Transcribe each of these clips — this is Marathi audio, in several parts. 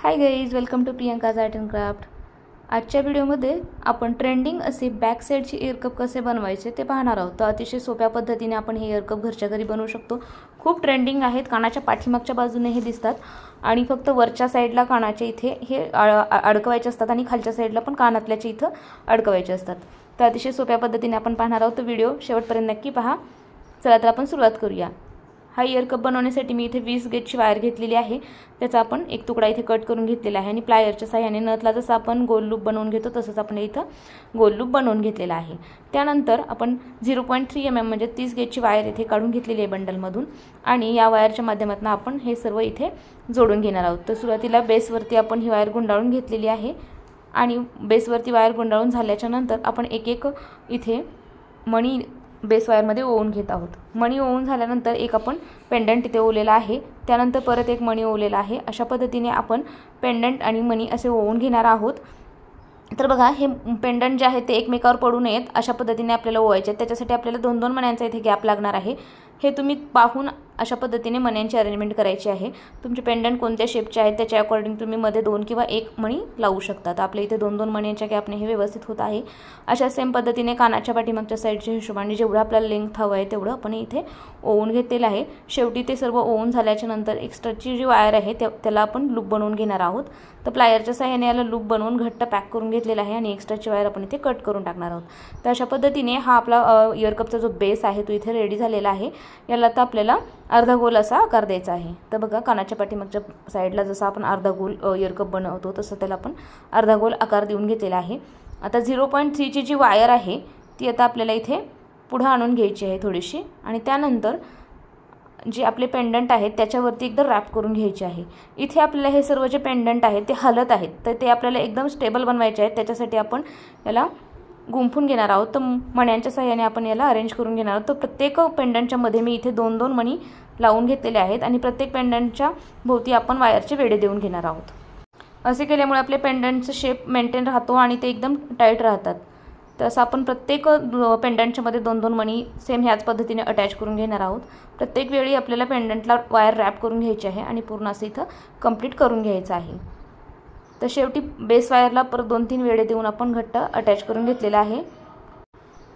High guys, welcome to Priyanka's art and craft. आजच्या व्हिडिओमध्ये आपण ट्रेंडिंग असे बॅक साईडचे इयरकप कसे बनवायचे ते पाहणार आहोत। तर अतिशय सोप्या पद्धतीने आपण हे इयरकप घरच्या घरी बनवू शकतो। खूप ट्रेंडिंग आहेत, कानाच्या पाठीमागच्या बाजूने हे दिसतात आणि फक्त वरच्या साईडला कानाच्या इथे हे अडकवायचे असतात आणि खालच्या साईडला पण कानातल्याच्या इथं अडकवायचे असतात। तर अतिशय सोप्या पद्धतीने आपण पाहणार आहोत। तर व्हिडिओ शेवटपर्यंत नक्की पहा। चला तर आपण सुरुवात करूया। हा इयरकप बनवण्यासाठी मी इथे 20 गेजची वायर घेतलेली आहे। त्याचा आपण एक तुकडा इथे कट करून घेतलेला आहे आणि प्लायरच्या सहाय्याने नथला जसं आपण गोल लूप बनवून घेतो तसंच आपण इथं गोल लूप बनवून घेतलेला आहे। त्यानंतर आपण 0.3 mm म्हणजे 30 गेजची वायर इथे काढून घेतलेली आहे बंडलमधून आणि या वायरच्या माध्यमातून आपण हे सर्व इथे जोडून घेणार आहोत। तर सुरुवातीला बेसवरती आपण ही वायर गुंडाळून घेतलेली आहे आणि बेसवरती वायर गुंडाळून झाल्याच्या नंतर आपण एक एक इथे मणी बेस वायरमध्ये ओवून घेत आहोत। मणी ओवून झाल्यानंतर एक आपण पेंडंट इथे ओवलेला आहे, त्यानंतर परत एक मणी ओवलेला आहे। अशा पद्धतीने आपण पेंडंट आणि मणी असे ओवून घेणार आहोत। तर बघा, हे पेंडंट जे आहे ते एकमेकावर पडू नयेत अशा पद्धतीने आपल्याला ओवायचे। त्याच्यासाठी आपल्याला दोन दोन मण्यांचा इथे गॅप लागणार आहे। हे तुम्ही पाहून अशा पद्धतीने मण्यांची अरेंजमेंट करायची आहे। तुमचे पेंडंट कोणत्या शेपचे आहेत त्याच्या अकॉर्डिंग तुम्ही मध्ये 2 किंवा 1 मणी लावू शकता। तर आपल्या इथे 2-2 मण्यांच्या गॅपने हे व्यवस्थित होत आहे। अशा सेम पद्धतीने कानाच्या पाठीमागच्या साईडच्या हिशोबाने जेवढं आपल्याला लेंथ हवं आहे तेवढं आपण इथे ओवून घेतलेलं आहे। शेवटी ते सर्व ओवून झाल्याच्या नंतर एक्स्ट्राची जी वायर आहे त्याला आपण लूप बनवून घेणार आहोत। तर प्लायरच्या सहाय्याने याला लूप बनवून घट्ट पॅक करून घेतलेला आहे आणि एक्स्ट्राची वायर आपण इथे कट करून टाकणार आहोत। तर अशा पद्धतीने हा आपला इयरकपचा जो बेस आहे तो इथे रेडी झालेला आहे। याला तर आपल्याला अर्धा गोल असा आकार द्यायचा आहे। तर बघा, कानाच्या पाठीमागच्या साईडला जसं आपण अर्धा गोल इयरकप बनवतो तसं त्याला आपण अर्धा गोल आकार देऊन घेतलेला आहे। आता 0.3 ची जी वायर आहे ती आता आपल्याला इथे पुढे आणून घ्यायची आहे थोडीशी आणि त्यानंतर जे आपले पेंडंट आहेत त्याच्यावरती एकदा रॅप करून घ्यायचे आहे। इथे आपल्याला हे सर्व जे पेंडंट आहेत ते हलत आहेत, तर ते आपल्याला एकदम स्टेबल बनवायचे आहेत। त्याच्यासाठी आपण याला गुंफून घेणार आहोत। तर मण्यांच्या सहाय्याने आपण याला अरेंज करून घेणार आहोत। तर प्रत्येक पेंडंटच्या मध्ये मी इथे 2-2 मणी लावून घेतलेले आहेत आणि प्रत्येक पेंडंटच्या भोवती आपण वायरचे वेढे देऊन घेणार आहोत। असे केल्यामुळे आपले पेंडंटचा शेप मेंटेन राहतो आणि ते एकदम टाईट राहतात। तसं आपण प्रत्येक पेंडंटच्या मध्ये 2-2 मणी सेम ह्याच पद्धतीने अटॅच करून घेणार आहोत। प्रत्येक वेळी आपल्याला पेंडंटला वायर रॅप करून घ्यायची आहे आणि पूर्ण असं इथं कंप्लीट करून घ्यायचं आहे। तर शेवटी बेस वायरला परत 2-3 वेढे देऊन आपण घट्ट अटॅच करून घेतलेला आहे।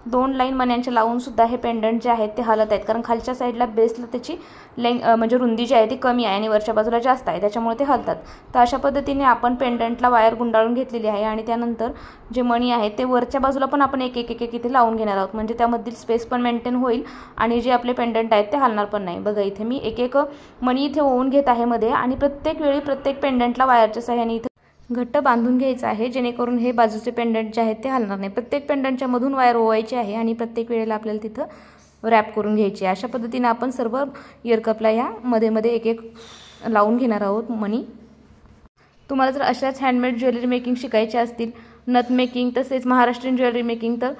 2 लाईन मण्यांच्या लावून सुद्धा हे पेंडंट जे आहेत ते हलत आहेत, कारण खालच्या साईडला बेसला त्याची म्हणजे रुंदी जी आहे ती कमी आहे आणि वरच्या बाजूला जास्त आहे, त्याच्यामुळे ते हलतात। तर अशा पद्धतीने आपण पेंडंटला वायर गुंडाळून घेतलेली आहे आणि त्यानंतर जे मणी आहेत ते वरच्या बाजूला पण आपण एक एक इथे लावून घेणार आहोत, म्हणजे त्यामधील स्पेस पण मेंटेन होईल आणि जे आपले पेंडंट आहेत ते हलणार पण नाही। बघा, इथे मी एक एक मणी इथे ओवून घेत आहे मध्ये आणि प्रत्येक वेळी प्रत्येक पेंडंटला वायरच्या सहाय्याने इथे घट्ट बांधून घ्यायचं आहे, जेणेकरून हे बाजूचे पेंडंट जे आहेत ते हलणार नाही। प्रत्येक पेंडंटच्या मधून वायर ओवायची आहे आणि प्रत्येक वेळेला आपल्याला तिथं रॅप करून घ्यायची आहे। अशा पद्धतीने आपण सर्व इयरकपला या मध्ये एक एक लावून घेणार आहोत मणी। तुम्हाला जर अशाच हँडमेड ज्वेलरी मेकिंग शिकायचे असतील, नथ मेकिंग तसेच महाराष्ट्रीयन ज्वेलरी मेकिंग, तर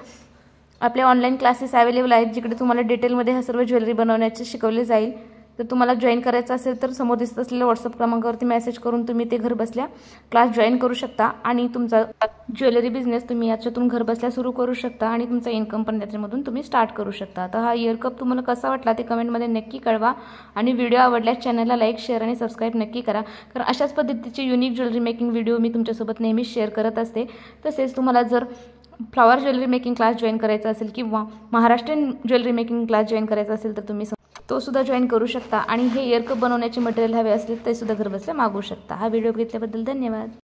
आपले ऑनलाईन क्लासेस अवेलेबल आहेत जिकडे तुम्हाला डिटेलमध्ये हा सर्व ज्वेलरी बनवण्याचे शिकवले जाईल। तर तुम्हाला जॉईन करायचं असेल तर समोर दिसत असलेल्या व्हॉट्सअप क्रमांकावरती मेसेज करून तुम्ही ते घर बसल्या क्लास जॉईन करू शकता आणि तुमचा ज्वेलरी बिझनेस तुम्ही याच्यातून घर बसल्या सुरू करू शकता आणि तुमचा इन्कम पण त्याच्यामधून तुम्ही स्टार्ट करू शकता। तर हा इयरकप तुम्हाला कसा वाटला ते कमेंटमध्ये नक्की कळवा आणि व्हिडिओ आवडल्यास चॅनलला लाईक, शेअर आणि सबस्क्राईब नक्की करा, कारण अशाच पद्धतीचे युनिक ज्वेलरी मेकिंग व्हिडिओ मी तुमच्यासोबत नेहमीच शेअर करत असते। तसेच तुम्हाला जर flower jewellery making class join करायचा असेल किंवा Maharashtrian jewellery making class join करायचा असेल तर तुम्ही तो सुद्धा जॉईन करू शकता आणि हे इयरकप बनवण्याचे मटेरियल हवे असतील ते सुद्धा घर बसल्या मागवू शकता। हा व्हिडिओ बघितल्याबद्दल धन्यवाद।